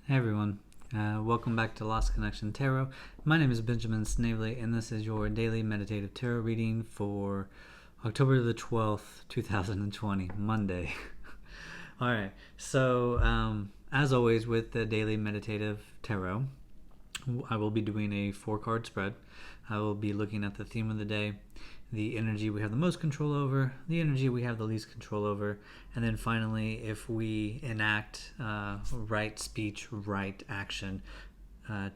Hey everyone, welcome back to Lost Connection Tarot. My name is Benjamin Snavely, and this is your daily meditative tarot reading for October the 12th, 2020, Monday. Alright, so as always with the daily meditative tarot, I will be doing a 4-card spread. I will be looking at the theme of the day, the energy we have the most control over, the energy we have the least control over, and then finally, if we enact right speech, right action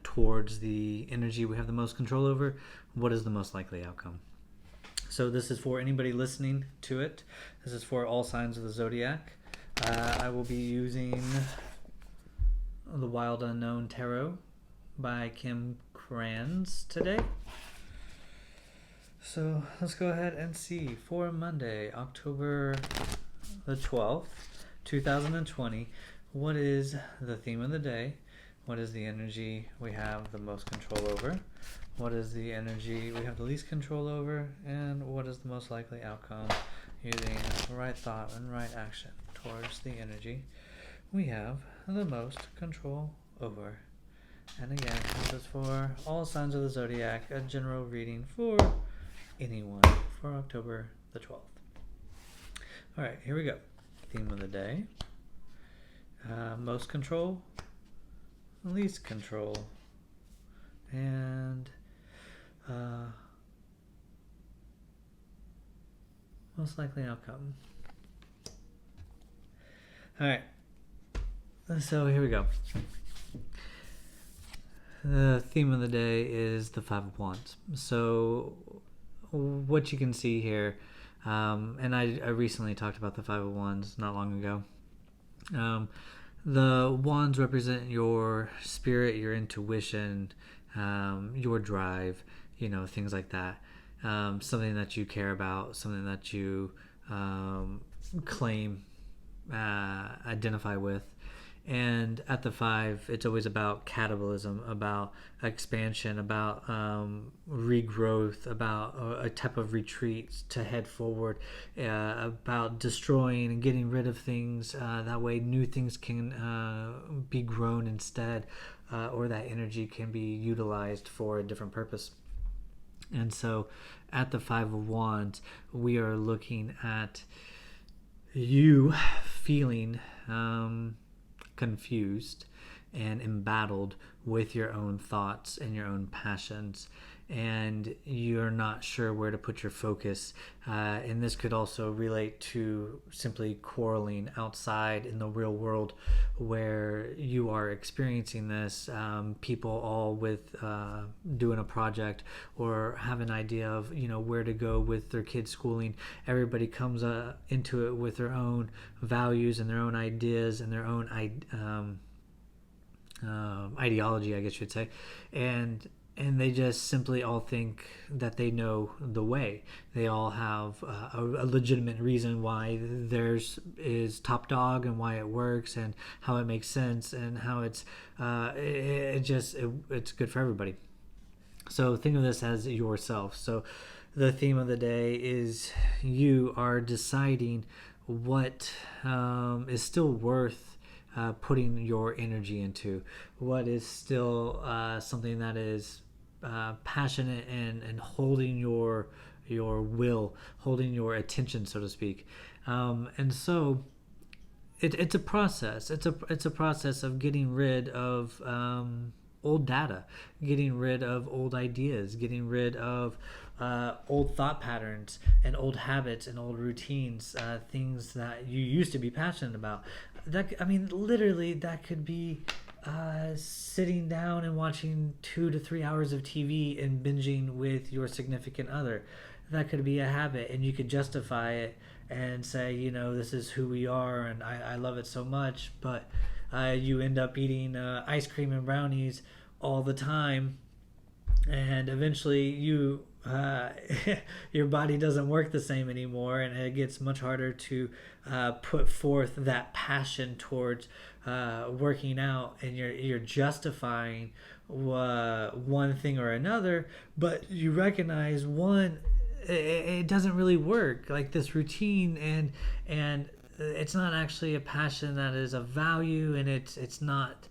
towards the energy we have the most control over, what is the most likely outcome? So this is for anybody listening to it. This is for all signs of the zodiac. I will be using the Wild Unknown Tarot by Kim Kranz today. So let's go ahead and see for Monday, October the 12th, 2020, what is the theme of the day? What is the energy we have the most control over? What is the energy we have the least control over? And what is the most likely outcome using right thought and right action towards the energy we have the most control over? And again, this is for all signs of the zodiac, a general reading for anyone for October the 12th. Alright, here we go. Theme of the day. Most control, least control, and most likely outcome. Alright, so here we go. The theme of the day is the Five of Wands. So what you can see here, and I recently talked about the Five of Wands not long ago. The wands represent your spirit, your intuition, your drive, things like that. Something that you care about, something that you claim, identify with. And at the 5, it's always about catabolism, about expansion, about regrowth, about a type of retreat to head forward, about destroying and getting rid of things. That way new things can be grown instead, or that energy can be utilized for a different purpose. And so at the 5 of Wands, we are looking at you feeling confused and embattled with your own thoughts and your own passions, and you're not sure where to put your focus. And this could also relate to simply quarreling outside in the real world where you are experiencing this. People all with doing a project or have an idea of where to go with their kids' schooling. Everybody comes into it with their own values and their own ideas and their own ideology, I guess you'd say, and they just simply all think that they know the way. They all have a legitimate reason why theirs is top dog and why it works and how it makes sense and how it's good for everybody. So think of this as yourself. So the theme of the day is you are deciding what is still worth putting your energy into, what is still something that is passionate and holding your will, holding your attention, so to speak. And so it's a process. It's a process of getting rid of old data, getting rid of old ideas, getting rid of old thought patterns and old habits and old routines, things that you used to be passionate about. Literally, that could be sitting down and watching 2 to 3 hours of TV and binging with your significant other. That could be a habit, and you could justify it and say, this is who we are, and I love it so much. But you end up eating ice cream and brownies all the time, and eventually your body doesn't work the same anymore, and it gets much harder to put forth that passion towards working out, and you're justifying one thing or another, but you recognize one, it doesn't really work, like this routine and it's not actually a passion that is of value, and it's not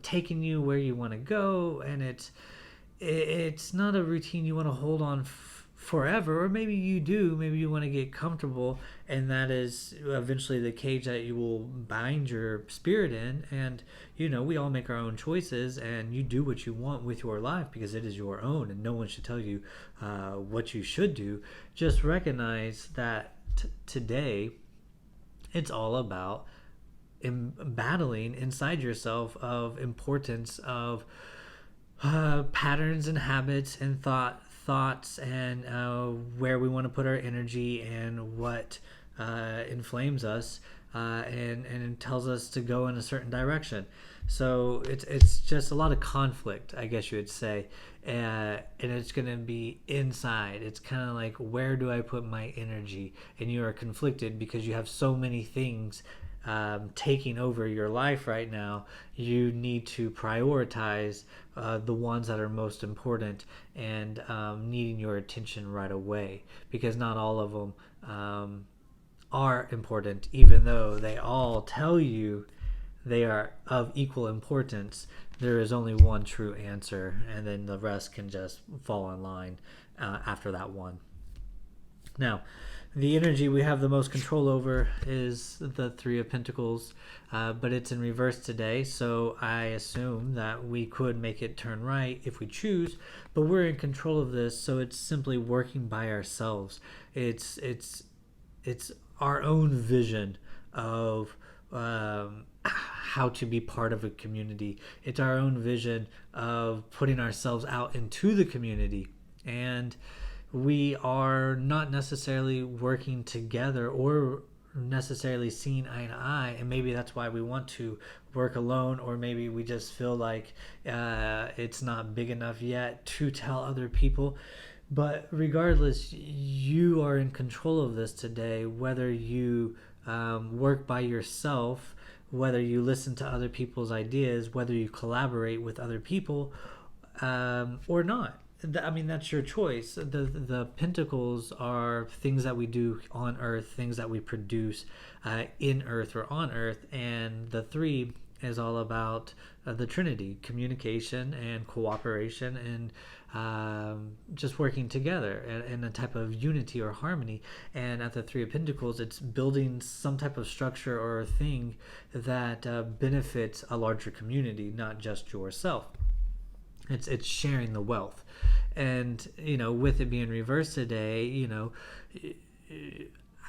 taking you where you want to go, and it's not a routine you want to hold on forever. Or maybe you do, maybe you want to get comfortable, and that is eventually the cage that you will bind your spirit in. And we all make our own choices, and you do what you want with your life because it is your own, and no one should tell you what you should do. Just recognize that today it's all about battling inside yourself of importance of patterns and habits and thoughts, and where we want to put our energy, and what inflames us, and tells us to go in a certain direction. So it's just a lot of conflict, I guess you would say, and it's going to be inside. It's kind of like, where do I put my energy? And you are conflicted because you have so many things taking over your life right now. You need to prioritize the ones that are most important, and needing your attention right away, because not all of them are important, even though they all tell you they are of equal importance. There is only one true answer, and then the rest can just fall in line after that one. Now, the energy we have the most control over is the Three of Pentacles, but it's in reverse today, so I assume that we could make it turn right if we choose, but we're in control of this, so it's simply working by ourselves. It's our own vision of how to be part of a community. It's our own vision of putting ourselves out into the community, and we are not necessarily working together or necessarily seeing eye to eye, and maybe that's why we want to work alone, or maybe we just feel like it's not big enough yet to tell other people. But regardless, you are in control of this today, whether you work by yourself, whether you listen to other people's ideas, whether you collaborate with other people, or not. I mean, that's your choice. The pentacles are things that we do on Earth, things that we produce in Earth or on Earth, and the three is all about the Trinity: communication and cooperation, and just working together in a type of unity or harmony. And at the Three of Pentacles, it's building some type of structure or thing that benefits a larger community, not just yourself. It's sharing the wealth. And with it being reversed today,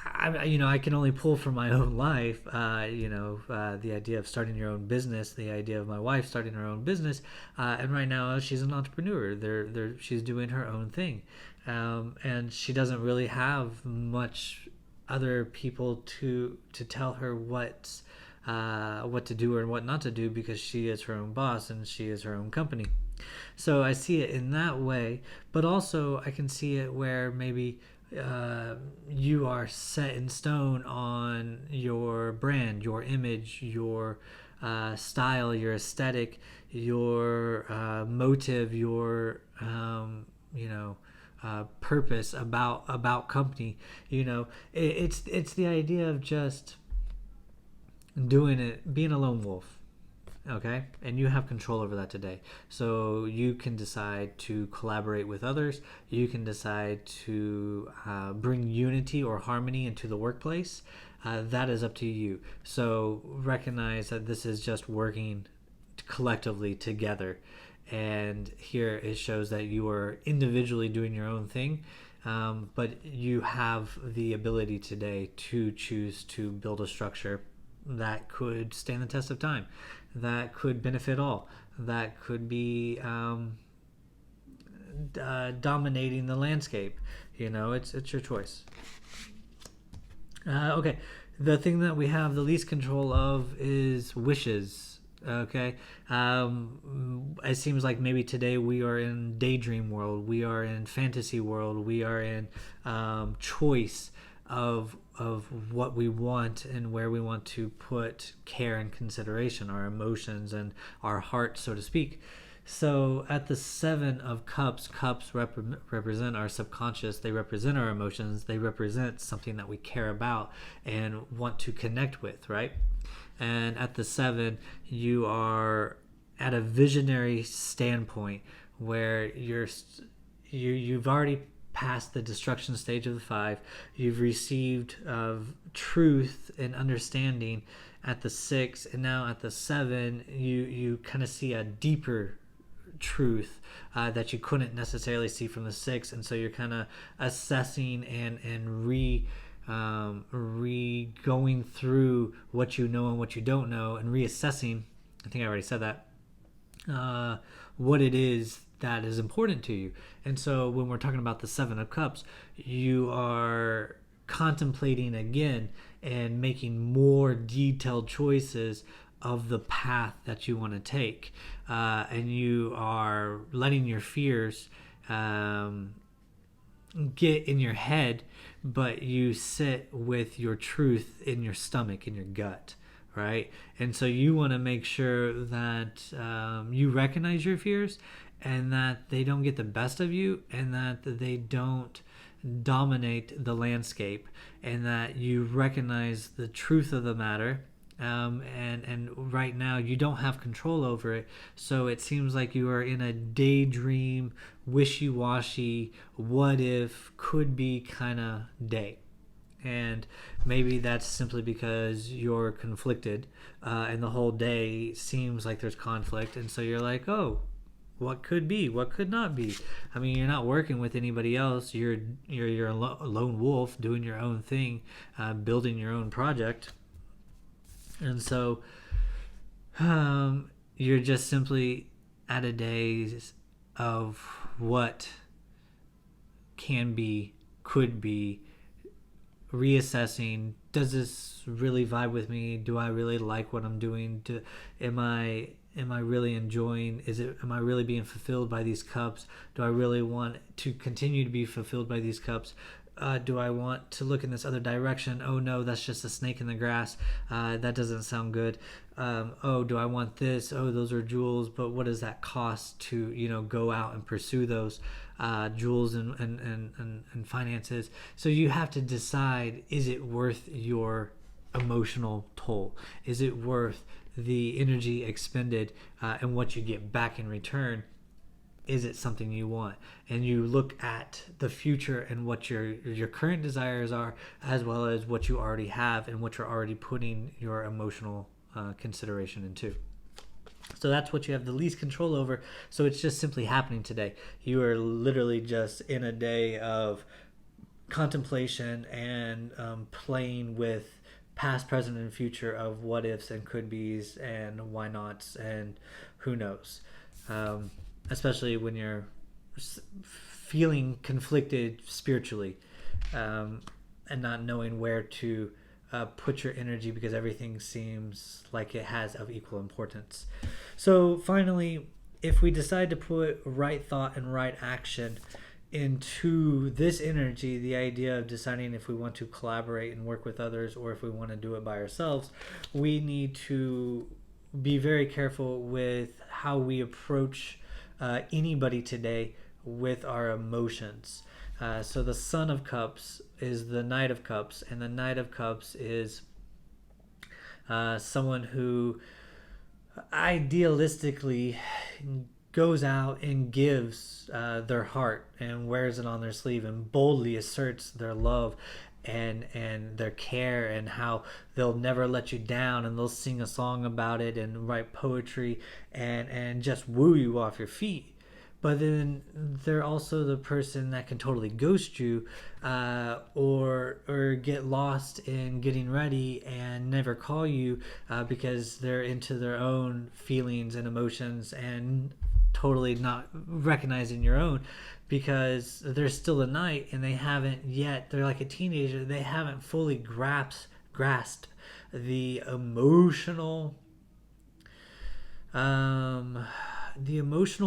I can only pull from my own life. The idea of starting your own business, the idea of my wife starting her own business, and right now she's an entrepreneur. She's doing her own thing, and she doesn't really have much other people to tell her what to do and what not to do, because she is her own boss and she is her own company. So I see it in that way, but also I can see it where maybe you are set in stone on your brand, your image, your style, your aesthetic, your motive, your purpose about company. It's the idea of just doing it, being a lone wolf. Okay, and you have control over that today. So you can decide to collaborate with others. You can decide to bring unity or harmony into the workplace. That is up to you. So recognize that this is just working collectively together. And here it shows that you are individually doing your own thing, but you have the ability today to choose to build a structure that could stand the test of time, that could benefit all, that could be dominating the landscape. It's your choice. Okay, the thing that we have the least control of is wishes. Okay, it seems like maybe today we are in daydream world, we are in fantasy world, we are in choice of what we want and where we want to put care and consideration, our emotions and our heart, so to speak. So at the Seven of Cups, represent our subconscious. They represent our emotions. They represent something that we care about and want to connect with, right? And at the Seven, you are at a visionary standpoint where you've already passed the destruction stage of the Five. You've received truth and understanding at the Six, and now at the Seven, you kind of see a deeper truth that you couldn't necessarily see from the Six, and so you're kind of assessing and going through what you know and what you don't know, and reassessing. I think I already said that. What it is that is important to you. And so when we're talking about the Seven of Cups, you are contemplating again and making more detailed choices of the path that you want to take. And you are letting your fears get in your head, but you sit with your truth in your stomach, in your gut, right? And so you want to make sure that you recognize your fears and that they don't get the best of you, and that they don't dominate the landscape, and that you recognize the truth of the matter. And right now you don't have control over it, so it seems like you are in a daydream, wishy-washy, what if, could be kind of day. And maybe that's simply because you're conflicted, and the whole day seems like there's conflict, and so you're like, oh, what could be, what could not be. I mean, you're not working with anybody else. You're a lone wolf doing your own thing, building your own project. And so you're just simply at a days of what can be, could be, reassessing. Does this really vibe with me? Do I really like what I'm doing? Am I really enjoying? Am I really being fulfilled by these cups? Do I really want to continue to be fulfilled by these cups? Do I want to look in this other direction? Oh no, that's just a snake in the grass. That doesn't sound good. Oh, do I want this? Oh, those are jewels, but what does that cost to go out and pursue those jewels and finances? So you have to decide: is it worth your emotional toll? Is it worth the energy expended and what you get back in return? Is it something you want? And you look at the future and what your current desires are, as well as what you already have and what you're already putting your emotional consideration into. So that's what you have the least control over. So it's just simply happening today. You are literally just in a day of contemplation and playing with past, present, and future of what ifs and could be's and why nots and who knows. Especially when you're feeling conflicted spiritually, and not knowing where to put your energy, because everything seems like it has of equal importance. So finally, if we decide to put right thought and right action into this energy, the idea of deciding if we want to collaborate and work with others or if we want to do it by ourselves, we need to be very careful with how we approach anybody today with our emotions. So the Son of Cups is the Knight of Cups, and the Knight of Cups is someone who idealistically goes out and gives their heart and wears it on their sleeve and boldly asserts their love and their care, and how they'll never let you down, and they'll sing a song about it and write poetry and just woo you off your feet. But then they're also the person that can totally ghost you, or get lost in getting ready and never call you because they're into their own feelings and emotions and totally not recognizing your own, because they're still a knight and they haven't yet, they're like a teenager, they haven't fully grasped the emotional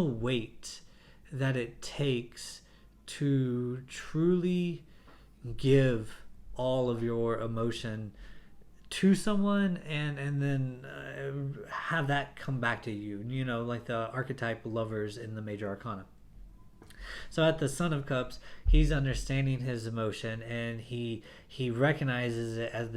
weight that it takes to truly give all of your emotion to someone, and then have that come back to you, you know, like the archetype lovers in the major arcana. So at the Son of Cups, he's understanding his emotion, and he recognizes it as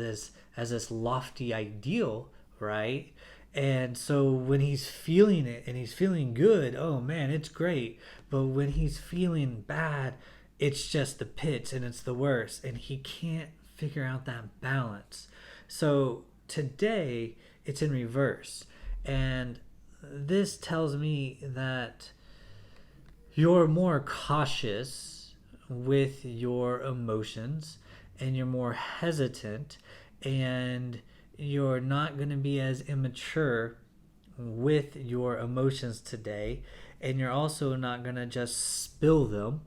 this lofty ideal, right? And so when he's feeling it and he's feeling good, oh man, it's great. But when he's feeling bad, it's just the pits and it's the worst, and he can't figure out that balance. So today it's in reverse, and this tells me that you're more cautious with your emotions, and you're more hesitant, and you're not going to be as immature with your emotions today, and you're also not going to just spill them.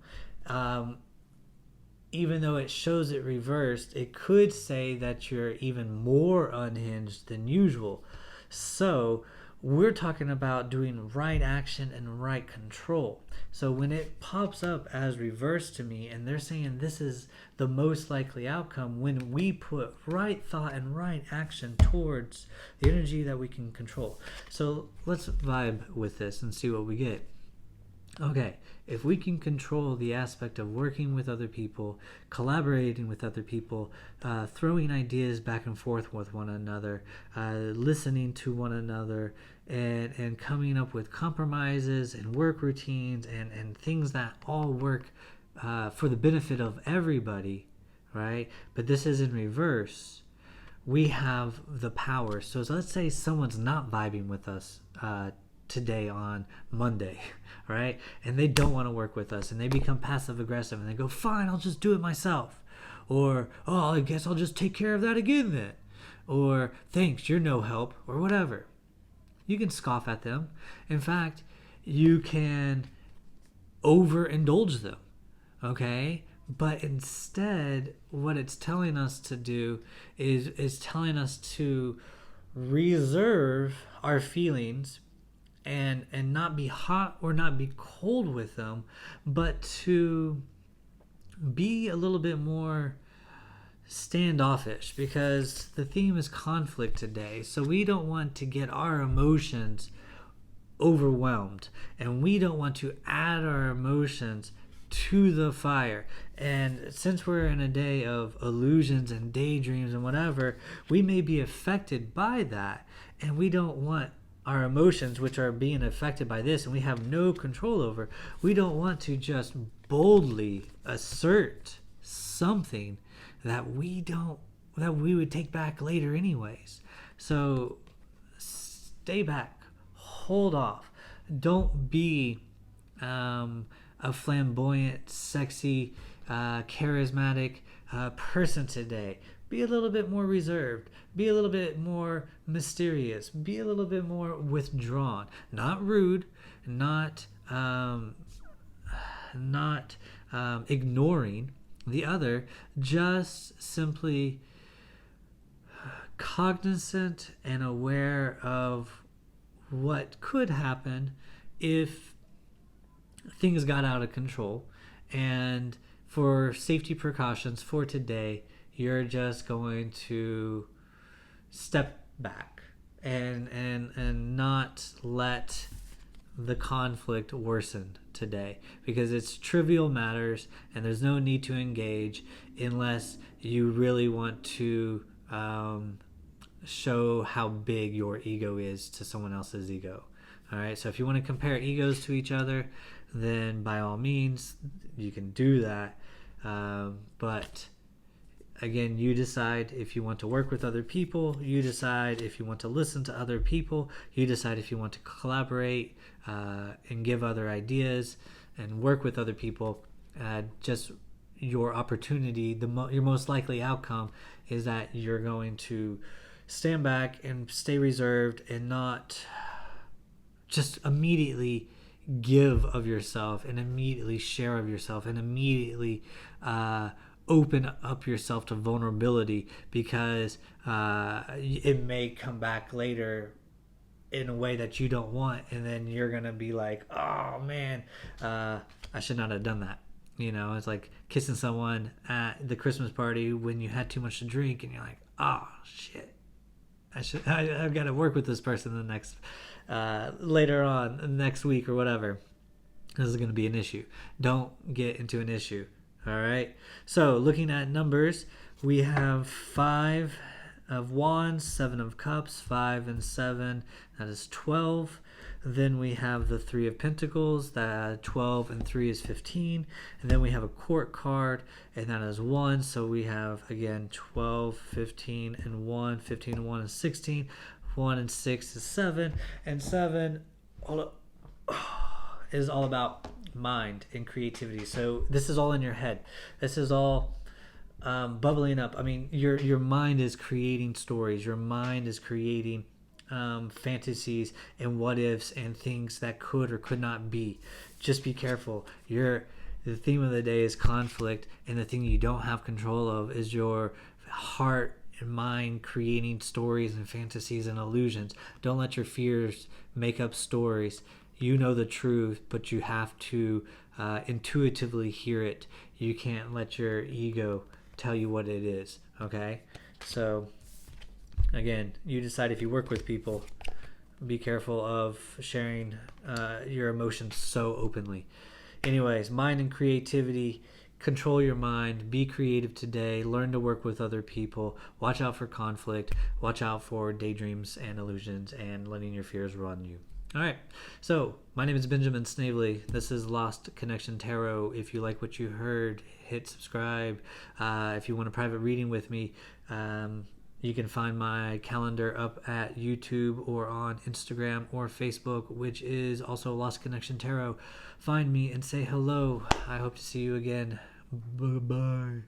um, Even though it shows it reversed, it could say that you're even more unhinged than usual. So we're talking about doing right action and right control. So when it pops up as reverse to me, and they're saying this is the most likely outcome, when we put right thought and right action towards the energy that we can control. So let's vibe with this and see what we get. Okay, if we can control the aspect of working with other people, collaborating with other people, throwing ideas back and forth with one another, listening to one another, and coming up with compromises and work routines and things that all work for the benefit of everybody, right? But this is in reverse. We have the power. So let's say someone's not vibing with us today on Monday, right? And they don't want to work with us, and they become passive aggressive, and they go, fine, I'll just do it myself. Or, oh, I guess I'll just take care of that again then. Or, thanks, you're no help, or whatever. You can scoff at them. In fact, you can overindulge them, okay? But instead, what it's telling us to do is telling us to reserve our feelings, and not be hot or not be cold with them, but to be a little bit more standoffish, because the theme is conflict today. So we don't want to get our emotions overwhelmed, and we don't want to add our emotions to the fire. And since we're in a day of illusions and daydreams and whatever, we may be affected by that, and we don't want our emotions, which are being affected by this and we have no control over, we don't want to just boldly assert something that we would take back later anyways. So stay back, hold off, don't be a flamboyant, sexy, charismatic person today. Be a little bit more reserved. Be a little bit more mysterious. Be a little bit more withdrawn. Not rude. Not ignoring the other. Just simply cognizant and aware of what could happen if things got out of control. And for safety precautions for today, you're just going to step back and not let the conflict worsen today, because it's trivial matters and there's no need to engage unless you really want to show how big your ego is to someone else's ego. All right, so if you want to compare egos to each other, then by all means you can do that, but again, you decide if you want to work with other people. You decide if you want to listen to other people. You decide if you want to collaborate and give other ideas and work with other people. Just your opportunity, your most likely outcome is that you're going to stand back and stay reserved and not just immediately give of yourself and immediately share of yourself and immediately open up yourself to vulnerability, because it may come back later in a way that you don't want, and then you're gonna be like, oh man, I should not have done that. You know, it's like kissing someone at the Christmas party when you had too much to drink and you're like, oh shit, I've got to work with this person the next later on next week or whatever. This is going to be an issue. Don't get into an issue. All right. So looking at numbers, we have 5 of wands, 7 of cups, 5 and 7. That is 12. Then we have the 3 of pentacles. That 12 and 3 is 15. And then we have a court card, and that is 1. So we have again 12, 15, and 1. 15 and 1 is 16. 1 and 6 is 7. And 7 is all about mind and creativity. So this is all in your head. This is all bubbling up. I mean, your mind is creating stories. Your mind is creating fantasies and what ifs and things that could or could not be. Just be careful. The theme of the day is conflict, and the thing you don't have control of is your heart and mind creating stories and fantasies and illusions. Don't let your fears make up stories. You know the truth, but you have to intuitively hear it. You can't let your ego tell you what it is. Okay? So again, you decide. If you work with people, be careful of sharing your emotions so openly. Anyways, mind and creativity. Control your mind. Be creative today. Learn to work with other people. Watch out for conflict. Watch out for daydreams and illusions and letting your fears run you. All right. So my name is Benjamin Snavely. This is Lost Connection Tarot. If you like what you heard, hit subscribe. If you want a private reading with me, you can find my calendar up at YouTube or on Instagram or Facebook, which is also Lost Connection Tarot. Find me and say hello. I hope to see you again. Bye-bye.